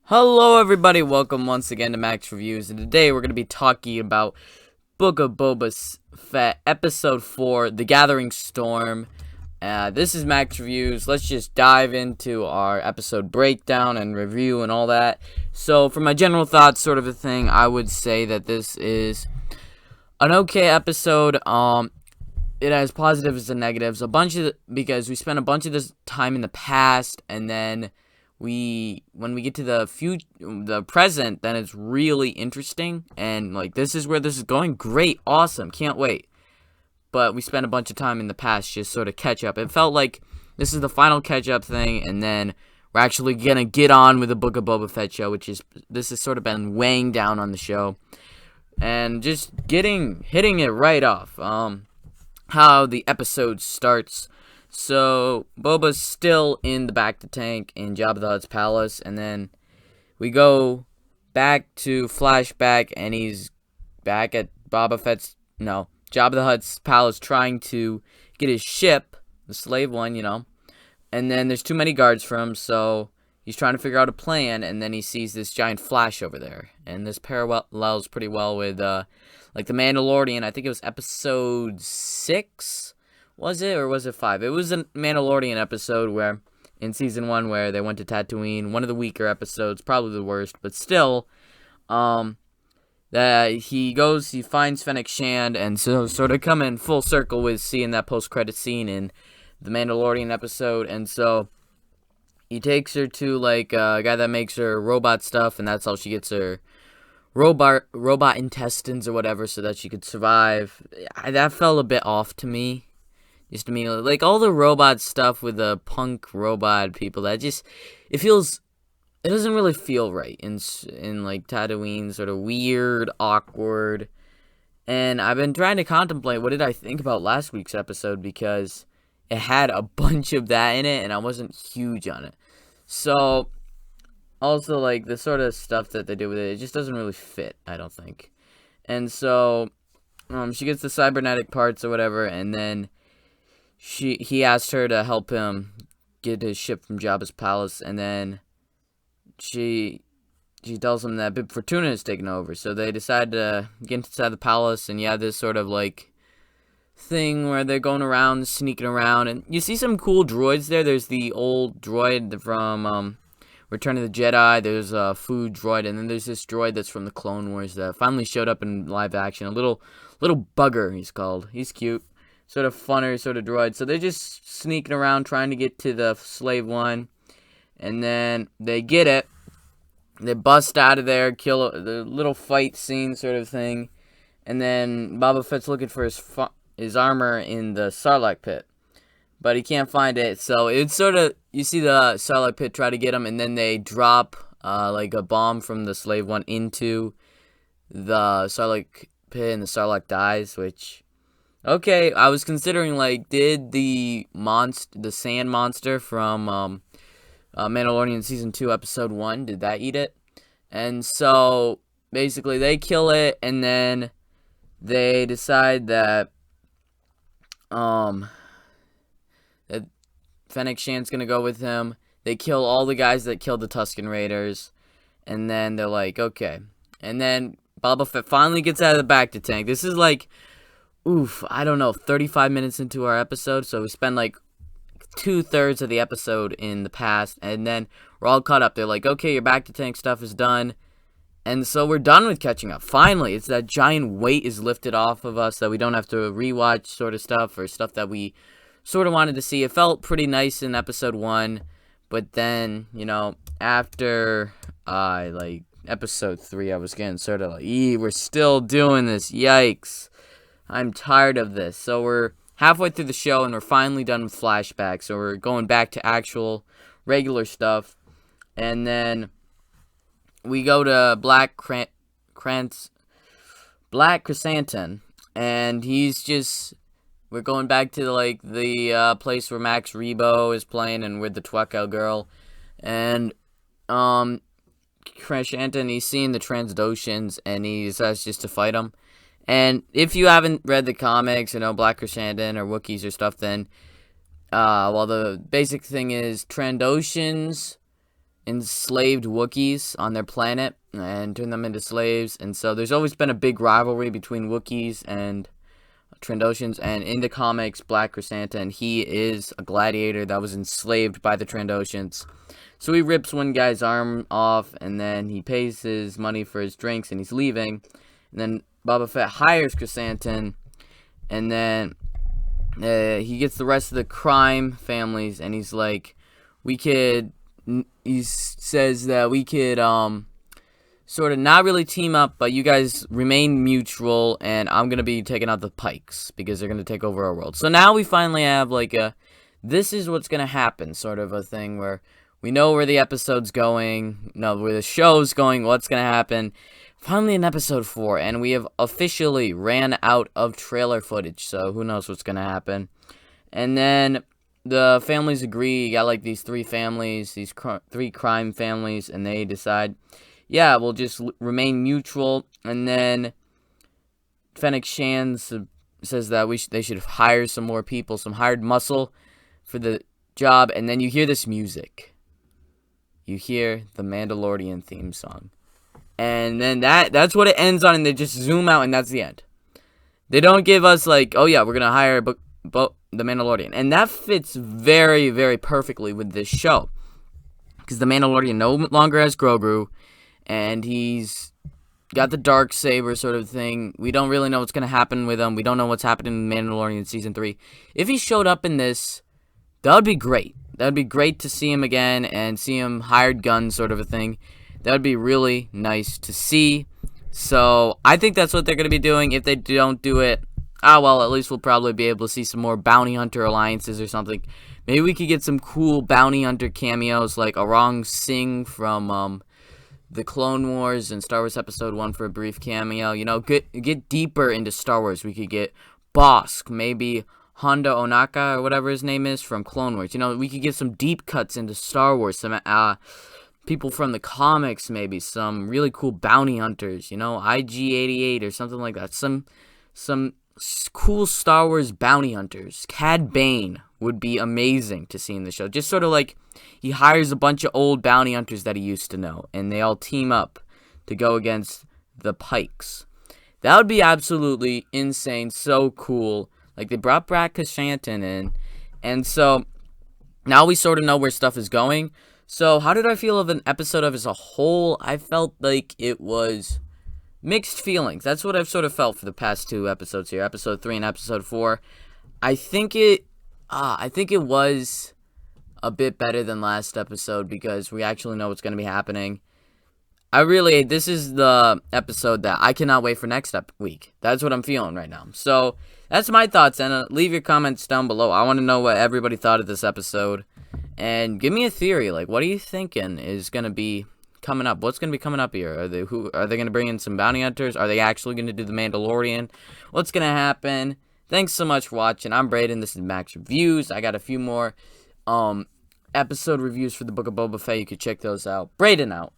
Hello everybody, welcome once again to Max Reviews, and today we're going to be talking about Book of Boba Fett, Episode 4, The Gathering Storm. This is Max Reviews. Let's just dive into our episode breakdown and review and all that. So, for my general thoughts, sort of a thing, I would say that this is an okay episode. It has positives and negatives, because we spent a bunch of this time in the past, and then when we get to the present, then it's really interesting, and like this is where this is going. Great, awesome, can't wait. But we spent a bunch of time in the past just sort of catch up. It felt like this is the final catch up thing, and then we're actually gonna get on with the Book of Boba Fett show, this has sort of been weighing down on the show, and just hitting it right off. How the episode starts. So, Boba's still in the Bacta tank in Jabba the Hutt's palace, and then we go back to flashback, and he's back at Jabba the Hutt's palace trying to get his ship, the slave one, and then there's too many guards for him, so he's trying to figure out a plan, and then he sees this giant flash over there, and this parallels pretty well with, like, The Mandalorian. I think it was episode 6, was it, or was it 5? It was a Mandalorian episode where, in season 1, where they went to Tatooine. One of the weaker episodes, probably the worst, but still, that he finds Fennec Shand, and so sort of come in full circle with seeing that post-credit scene in the Mandalorian episode, and so he takes her to, like, a guy that makes her robot stuff, and that's how she gets her robot intestines or whatever, so that she could survive. That felt a bit off to me. Just to me, like, all the robot stuff with the punk robot people, it doesn't really feel right in like Tatooine, sort of weird, awkward. And I've been trying to contemplate what did I think about last week's episode, because it had a bunch of that in it and I wasn't huge on it. So also, like, the sort of stuff that they do with it just doesn't really fit, I don't think. And so she gets the cybernetic parts or whatever, and then he asked her to help him get his ship from Jabba's palace, and then she tells him that Bib Fortuna is taking over. So they decide to get inside the palace, and you have this sort of like thing where they're going around, sneaking around, and you see some cool droids there. There's the old droid from Return of the Jedi. There's a food droid, and then there's this droid that's from the Clone Wars that finally showed up in live action. A little bugger, he's called. He's cute. Sort of funner sort of droid. So they're just sneaking around trying to get to the slave one. And then they get it. They bust out of there, kill the little fight scene sort of thing. And then Boba Fett's looking for his armor in the Sarlacc pit. But he can't find it. So it's sort of, you see the Sarlacc pit try to get him, and then they drop like a bomb from the slave one into the Sarlacc pit, and the Sarlacc dies, which... Okay, I was considering, like, did the sand monster from Mandalorian Season 2, Episode 1, did that eat it? And so, basically, they kill it, and then they decide that that Fennec Shand's gonna go with him. They kill all the guys that killed the Tusken Raiders, and then they're like, okay. And then Boba Fett finally gets out of the Bacta tank. This is like... I don't know, 35 minutes into our episode, so we spend like 2/3 of the episode in the past, and then we're all caught up. They're like, okay, your Bacta tank stuff is done, and so we're done with catching up. Finally, it's that giant weight is lifted off of us that we don't have to rewatch sort of stuff, or stuff that we sort of wanted to see. It felt pretty nice in episode 1, but then, after, like, episode 3, I was getting sort of like, we're still doing this, yikes. I'm tired of this. So we're halfway through the show, and we're finally done with flashbacks. So we're going back to actual regular stuff. And then we go to Black Chrysanthemum, and we're going back to, like, the place where Max Rebo is playing, and with the Tweckel girl. And Chrysanthemum, he's seeing the Transdoshans, and he decides just to fight them. And if you haven't read the comics, Black Chrysanthemum or Wookiees or stuff, then, well, the basic thing is Trandoshans enslaved Wookiees on their planet and turned them into slaves. And so there's always been a big rivalry between Wookiees and Trandoshans. And in the comics, Black Chrysanthemum, he is a gladiator that was enslaved by the Trandoshans. So he rips one guy's arm off, and then he pays his money for his drinks, and he's leaving. And then Boba Fett hires Chrysanthemum, and then he gets the rest of the crime families, and he's like, he says that we could sort of not really team up, but you guys remain mutual, and I'm going to be taking out the Pikes because they're going to take over our world. So now we finally have like this is what's going to happen sort of a thing where we know where the episode's going, where the show's going, what's going to happen. Finally in episode 4, and we have officially ran out of trailer footage, so who knows what's going to happen. And then the families agree. You got like these 3 families, these 3 crime families, and they decide, yeah, we'll just remain mutual. And then Fennec Shand says that they should hire some more people, some hired muscle for the job. And then you hear this music. You hear the Mandalorian theme song. And then that's what it ends on, and they just zoom out, and that's the end. They don't give us like, oh yeah, we're going to hire the Mandalorian. And that fits very, very perfectly with this show. Because the Mandalorian no longer has Grogu, and he's got the Darksaber sort of thing. We don't really know what's going to happen with him. We don't know what's happening in Mandalorian in Season 3. If he showed up in this, that would be great. That would be great to see him again and see him hired gun sort of a thing. That would be really nice to see. So I think that's what they're going to be doing. If they don't do it, well, at least we'll probably be able to see some more bounty hunter alliances or something. Maybe we could get some cool bounty hunter cameos like Aurang Singh from the Clone Wars and Star Wars Episode 1 for a brief cameo. You know, get deeper into Star Wars. We could get Bosk, maybe Honda Onaka or whatever his name is from Clone Wars. You know, we could get some deep cuts into Star Wars. Some people from the comics, maybe some really cool bounty hunters, you know, IG-88 or something like that. Some cool Star Wars bounty hunters. Cad Bane would be amazing to see in the show. Just sort of like he hires a bunch of old bounty hunters that he used to know, and they all team up to go against the Pikes. That would be absolutely insane, so cool. Like, they brought Black Chrysanthemum in, and so now we sort of know where stuff is going. So, how did I feel of an episode as a whole? I felt like it was mixed feelings. That's what I've sort of felt for the past 2 episodes here, episode 3 and episode 4. I think it was a bit better than last episode because we actually know what's going to be happening. This is the episode that I cannot wait for next week. That's what I'm feeling right now. So, that's my thoughts, and leave your comments down below. I want to know what everybody thought of this episode. And give me a theory, like, what are you thinking is going to be coming up? What's going to be coming up here? Are they going to bring in some bounty hunters? Are they actually going to do the Mandalorian? What's going to happen? Thanks so much for watching. I'm Braden. This is Max Reviews. I got a few more episode reviews for the Book of Boba Fett. You could check those out. Braden out.